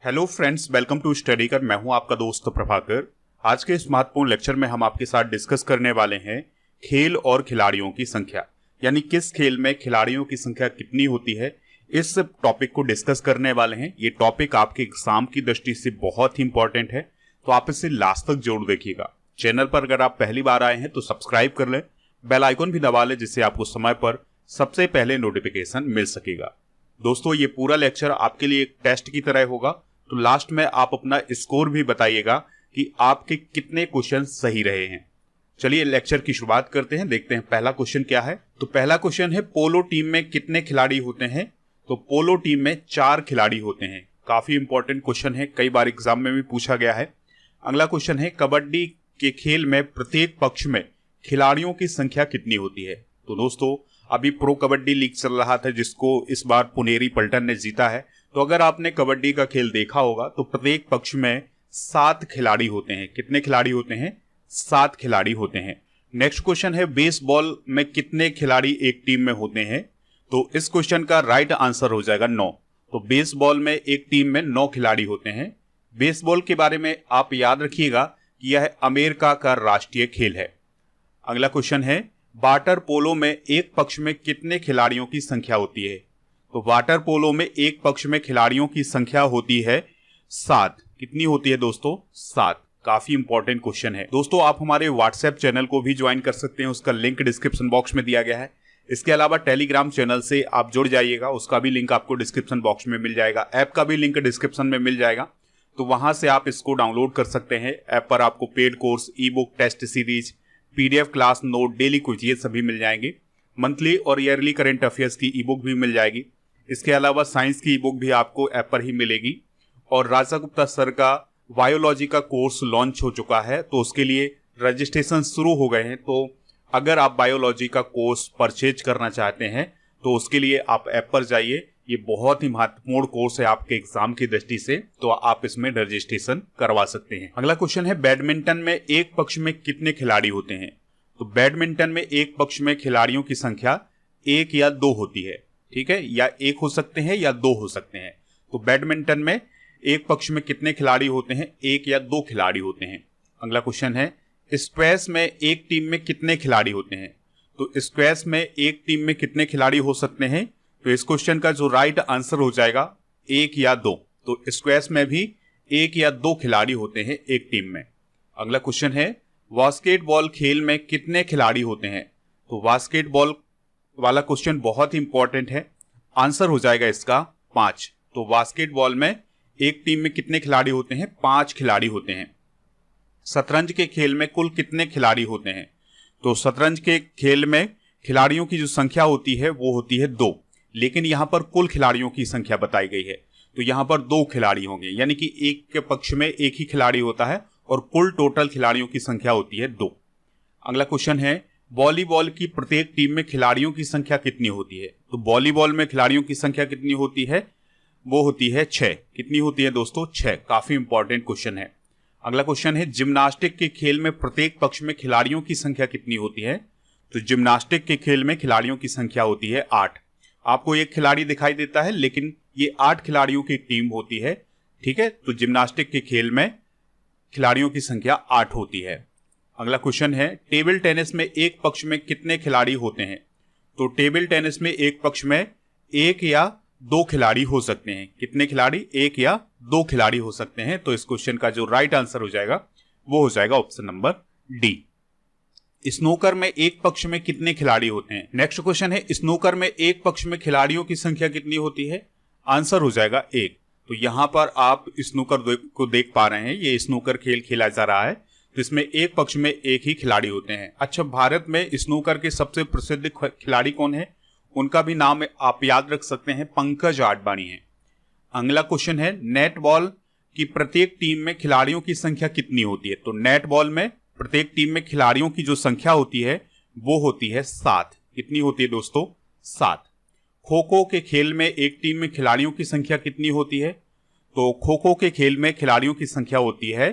Hello friends, welcome to study कर। मैं हूं आपका दोस्त प्रभाकर। आज के इस महत्वपूर्ण लेक्चर में हम आपके साथ डिस्कस करने वाले हैं खेल और खिलाड़ियों की संख्या, यानी किस खेल में खिलाड़ियों की संख्या कितनी होती है। इस टॉपिक को डिस्कस करने वाले हैं। ये टॉपिक आपके एग्जाम की दृष्टि से बहुत ही इंपॉर्टेंट है, तो आप इसे लास्ट तक जरूर देखिएगा। चैनल पर अगर आप पहली बार आए हैं तो सब्सक्राइब कर लें, बेल आइकन भी दबा लें, जिससे आपको समय पर सबसे पहले नोटिफिकेशन मिल सकेगा। दोस्तों, ये पूरा लेक्चर आपके लिए एक टेस्ट की तरह होगा, तो लास्ट में आप अपना स्कोर भी बताइएगा कि आपके कितने क्वेश्चन सही रहे हैं। चलिए लेक्चर की शुरुआत करते हैं। देखते हैं पहला क्वेश्चन क्या है। तो पहला क्वेश्चन है, पोलो टीम में कितने खिलाड़ी होते हैं? तो पोलो टीम में 4 खिलाड़ी होते हैं। काफी इंपॉर्टेंट क्वेश्चन है, कई बार एग्जाम में भी पूछा गया है। अगला क्वेश्चन है, कबड्डी के खेल में प्रत्येक पक्ष में खिलाड़ियों की संख्या कितनी होती है? तो दोस्तों, अभी प्रो कबड्डी लीग चल रहा था, जिसको इस बार पुनेरी पलटन ने जीता है। तो अगर आपने कबड्डी का खेल देखा होगा तो प्रत्येक पक्ष में 7 खिलाड़ी होते हैं। कितने खिलाड़ी होते हैं? 7 खिलाड़ी होते हैं। नेक्स्ट क्वेश्चन है, बेसबॉल में कितने खिलाड़ी एक टीम में होते हैं? तो इस क्वेश्चन का राइट आंसर हो जाएगा 9। तो बेसबॉल में एक टीम में 9 खिलाड़ी होते हैं। बेसबॉल के बारे में आप याद रखिएगा कि यह अमेरिका का राष्ट्रीय खेल है। अगला क्वेश्चन है, वाटर पोलो में एक पक्ष में कितने खिलाड़ियों की संख्या होती है? तो वाटर पोलो में एक पक्ष में खिलाड़ियों की संख्या होती है 7। कितनी होती है दोस्तों? 7। काफी इंपॉर्टेंट क्वेश्चन है। दोस्तों, आप हमारे व्हाट्सएप चैनल को भी ज्वाइन कर सकते हैं, उसका लिंक डिस्क्रिप्शन बॉक्स में दिया गया है। इसके अलावा टेलीग्राम चैनल से आप जुड़ जाइएगा, उसका भी लिंक आपको डिस्क्रिप्शन बॉक्स में मिल जाएगा। ऐप का भी लिंक डिस्क्रिप्शन में मिल जाएगा, तो वहां से आप इसको डाउनलोड कर सकते हैं। ऐप पर आपको paid course, e book, test series, PDF class note, daily quiz, ये सभी मिल जाएंगे। मंथली और ईयरली करंट अफेयर्स की ई बुक भी मिल जाएगी। इसके अलावा साइंस की ई बुक भी आपको ऐप पर ही मिलेगी। और राजा गुप्ता सर का बायोलॉजी का कोर्स लॉन्च हो चुका है, तो उसके लिए रजिस्ट्रेशन शुरू हो गए हैं। तो अगर आप बायोलॉजी का कोर्स परचेज करना चाहते हैं तो उसके लिए आप ऐप पर जाइए। ये बहुत ही महत्वपूर्ण कोर्स है आपके एग्जाम की दृष्टि से, तो आप इसमें रजिस्ट्रेशन करवा सकते हैं। अगला क्वेश्चन है, बैडमिंटन में एक पक्ष में कितने खिलाड़ी होते हैं? तो बैडमिंटन में एक पक्ष में खिलाड़ियों की संख्या 1 या 2 होती है। ठीक है, या 1 हो सकते हैं या 2 हो सकते हैं। तो बैडमिंटन में एक पक्ष में कितने खिलाड़ी होते हैं? 1 या 2 खिलाड़ी होते हैं। अगला क्वेश्चन है, स्क्वैश में एक टीम में कितने खिलाड़ी होते हैं? तो स्क्वैश में एक टीम में कितने खिलाड़ी हो सकते हैं? तो इस क्वेश्चन का जो राइट आंसर हो जाएगा 1 या 2। तो स्क्वैश में भी 1 या 2 खिलाड़ी होते हैं एक टीम में। अगला क्वेश्चन है, बास्केटबॉल खेल में कितने खिलाड़ी होते हैं? तो बास्केटबॉल वाला क्वेश्चन बहुत ही इंपॉर्टेंट है। आंसर हो जाएगा इसका 5। तो बास्केटबॉल में एक टीम में कितने खिलाड़ी होते हैं? 5 खिलाड़ी होते हैं। शतरंज के खेल में कुल कितने खिलाड़ी होते हैं? तो शतरंज के खेल में खिलाड़ियों की जो संख्या होती है वो होती है 2, लेकिन यहां पर कुल खिलाड़ियों की संख्या बताई गई है, तो यहां पर 2 खिलाड़ी होंगे, यानी कि एक के पक्ष में एक ही खिलाड़ी होता है और कुल टोटल खिलाड़ियों की संख्या होती है 2। अगला क्वेश्चन है, वॉलीबॉल की प्रत्येक टीम में खिलाड़ियों की संख्या कितनी होती है? तो वॉलीबॉल में खिलाड़ियों की संख्या कितनी होती है? वो होती है 6। कितनी होती है दोस्तों? 6। काफी इंपॉर्टेंट क्वेश्चन है। अगला क्वेश्चन है, जिम्नास्टिक के खेल में प्रत्येक पक्ष में खिलाड़ियों की संख्या कितनी होती है? तो जिम्नास्टिक के खेल में खिलाड़ियों की संख्या होती है 8। आपको एक खिलाड़ी दिखाई देता है, लेकिन ये 8 खिलाड़ियों की टीम होती है। ठीक है, तो जिम्नास्टिक के खेल में खिलाड़ियों की संख्या 8 होती है। अगला क्वेश्चन है, टेबल टेनिस में एक पक्ष में कितने खिलाड़ी होते हैं? तो टेबल टेनिस में एक पक्ष में 1 या 2 खिलाड़ी हो सकते हैं। कितने खिलाड़ी? 1 या 2 खिलाड़ी हो सकते हैं। तो इस क्वेश्चन का जो राइट आंसर हो जाएगा वो हो जाएगा ऑप्शन नंबर डी। स्नूकर में एक पक्ष में कितने खिलाड़ी होते हैं? नेक्स्ट क्वेश्चन है, स्नूकर में एक पक्ष में खिलाड़ियों की संख्या कितनी होती है? आंसर हो जाएगा 1। तो यहां पर आप स्नूकर को देख पा रहे हैं, ये स्नूकर खेल खेला जा रहा है, तो इसमें एक पक्ष में एक ही खिलाड़ी होते हैं। अच्छा, भारत में स्नूकर के सबसे प्रसिद्ध खिलाड़ी कौन है? उनका भी नाम आप याद रख सकते हैं, पंकज आडवाणी है। अगला क्वेश्चन है, नेटबॉल की प्रत्येक टीम में खिलाड़ियों की संख्या कितनी होती है? तो नेटबॉल में प्रत्येक टीम में खिलाड़ियों की जो संख्या होती है वो होती है 7। कितनी होती है दोस्तों? 7। खो खो के खेल में एक टीम में खिलाड़ियों की संख्या कितनी होती है? तो खो खो के खेल में खिलाड़ियों की संख्या होती है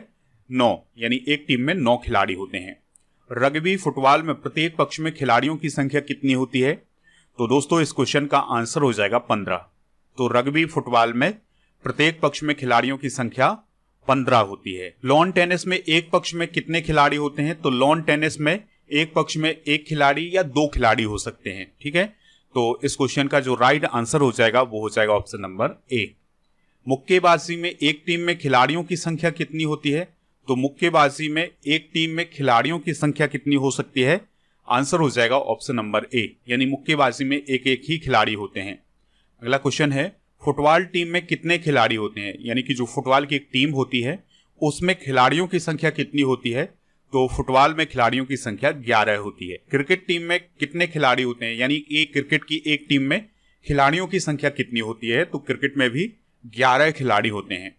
9, यानी एक टीम में 9 खिलाड़ी होते हैं। रग्बी फुटबॉल में प्रत्येक पक्ष में खिलाड़ियों की संख्या कितनी होती है? तो दोस्तों, इस क्वेश्चन का आंसर हो जाएगा 15। तो रग्बी फुटबॉल में प्रत्येक पक्ष में खिलाड़ियों की संख्या 15 होती है। लॉन टेनिस में एक पक्ष में कितने खिलाड़ी होते हैं? तो लॉन टेनिस में एक पक्ष में एक खिलाड़ी या दो खिलाड़ी हो सकते हैं। ठीक है, तो इस क्वेश्चन का जो राइट आंसर हो जाएगा वो हो जाएगा ऑप्शन नंबर ए। मुक्केबाजी में एक टीम में खिलाड़ियों की संख्या कितनी होती है? तो मुक्केबाजी में एक टीम में खिलाड़ियों की संख्या कितनी हो सकती है? आंसर हो जाएगा ऑप्शन नंबर ए, यानी मुक्केबाजी में एक एक ही खिलाड़ी होते हैं। अगला क्वेश्चन है, फुटबॉल टीम में कितने खिलाड़ी होते हैं? यानी कि जो फुटबॉल की एक टीम होती है उसमें खिलाड़ियों की संख्या कितनी होती है? तो फुटबॉल में खिलाड़ियों की संख्या 11 होती है। क्रिकेट टीम में कितने खिलाड़ी होते हैं? यानी एक क्रिकेट की एक टीम में खिलाड़ियों की संख्या कितनी होती है? तो क्रिकेट में भी 11 खिलाड़ी होते हैं।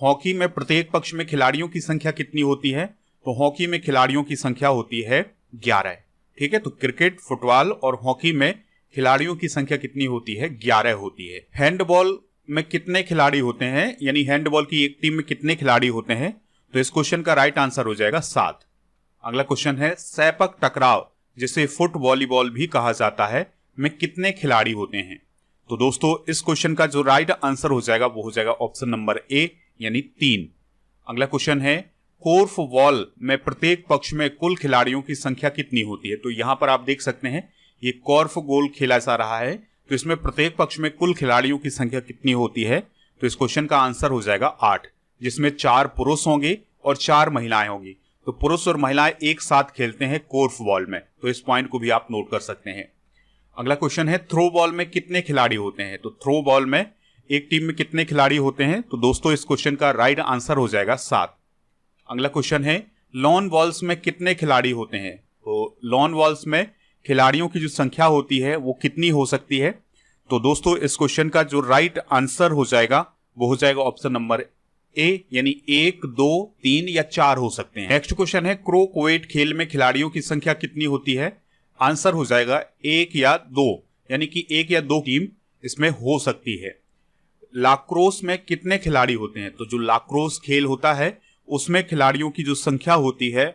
हॉकी में प्रत्येक पक्ष में खिलाड़ियों की संख्या कितनी होती है? तो हॉकी में खिलाड़ियों की संख्या होती है 11। ठीक है, तो क्रिकेट, फुटबॉल और हॉकी में खिलाड़ियों की संख्या कितनी होती है? 11 होती है। हैंडबॉल में कितने खिलाड़ी होते हैं? यानी हैंडबॉल की एक टीम में कितने खिलाड़ी होते हैं? तो इस क्वेश्चन का राइट आंसर हो जाएगा 7। अगला क्वेश्चन है, सैपक टकराव जिसे फुट वॉलीबॉल भी कहा जाता है में कितने खिलाड़ी होते हैं? तो दोस्तों इस क्वेश्चन का जो राइट आंसर हो जाएगा वो हो जाएगा ऑप्शन नंबर ए, यानी 3। अगला क्वेश्चन है, कोर्फ बॉल में प्रत्येक पक्ष में कुल खिलाड़ियों की संख्या कितनी होती है? तो यहां पर आप देख सकते हैं ये कॉर्फ गोल खेला जा रहा है, तो इसमें प्रत्येक पक्ष में कुल खिलाड़ियों की संख्या कितनी होती है? तो इस क्वेश्चन का आंसर हो जाएगा 8, जिसमें 4 पुरुष होंगे और 4 महिलाएं होंगी। तो पुरुष और महिलाएं एक साथ खेलते हैं कोर्फ बॉल में, तो इस पॉइंट को भी आप नोट कर सकते हैं। अगला क्वेश्चन है, थ्रो बॉल में कितने खिलाड़ी होते हैं? तो थ्रो बॉल में एक टीम में कितने खिलाड़ी होते हैं? तो दोस्तों इस क्वेश्चन का राइट आंसर हो जाएगा 7। अगला क्वेश्चन है, लॉन बॉल्स में कितने खिलाड़ी होते हैं? तो लॉन बॉल्स में खिलाड़ियों की जो संख्या होती है वो कितनी हो सकती है? तो दोस्तों इस क्वेश्चन का जो राइट आंसर हो जाएगा वो हो जाएगा ऑप्शन नंबर ए, यानी 1, 2, 3 या 4 हो सकते हैं। नेक्स्ट क्वेश्चन है, क्रोकवेट खेल में खिलाड़ियों की संख्या कितनी होती है? आंसर हो जाएगा 1 या 2, यानी कि 1 या 2 टीम इसमें हो सकती है। लाक्रोस में कितने खिलाड़ी होते हैं? तो जो लाक्रोस खेल होता है उसमें खिलाड़ियों की जो संख्या होती है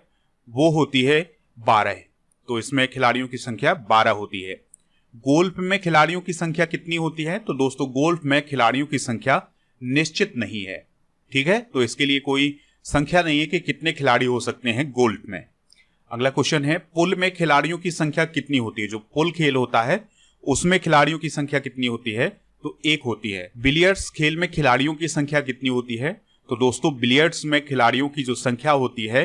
वो होती है 12, तो इसमें खिलाड़ियों की संख्या 12 होती है। गोल्फ में खिलाड़ियों की संख्या कितनी होती है? तो दोस्तों गोल्फ में खिलाड़ियों की संख्या निश्चित नहीं है। ठीक है, तो इसके लिए कोई संख्या नहीं है कि कितने खिलाड़ी हो सकते हैं गोल्फ में। अगला क्वेश्चन है, पुल में खिलाड़ियों की संख्या कितनी होती है? जो पुल खेल होता है उसमें खिलाड़ियों की संख्या कितनी होती है? तो 1 होती है। बिलियर्ड्स खेल में खिलाड़ियों की संख्या कितनी होती है? तो दोस्तों बिलियर्ड्स में खिलाड़ियों की जो संख्या होती है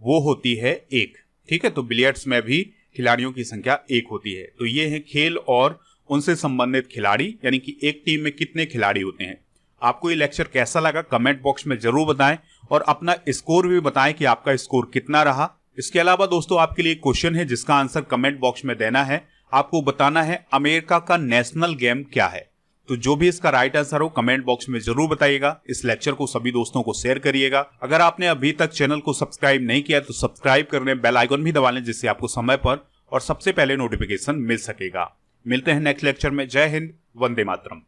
वो होती है 1। ठीक है, तो बिलियर्ड्स में भी खिलाड़ियों की संख्या 1 होती है। तो ये है खेल और उनसे संबंधित खिलाड़ी, यानी कि एक टीम में कितने खिलाड़ी होते हैं। आपको ये लेक्चर कैसा लगा कमेंट बॉक्स में जरूर बताएं और अपना स्कोर भी बताएं कि आपका स्कोर कितना रहा। इसके अलावा दोस्तों आपके लिए क्वेश्चन है जिसका आंसर कमेंट बॉक्स में देना है। आपको बताना है अमेरिका का नेशनल गेम क्या है। तो जो भी इसका राइट आंसर हो कमेंट बॉक्स में जरूर बताइएगा। इस लेक्चर को सभी दोस्तों को शेयर करिएगा। अगर आपने अभी तक चैनल को सब्सक्राइब नहीं किया तो सब्सक्राइब कर लें, बेल आइकन भी दबा लें जिससे आपको समय पर और सबसे पहले नोटिफिकेशन मिल सकेगा। मिलते हैं नेक्स्ट लेक्चर में। जय हिंद, वंदे मातरम।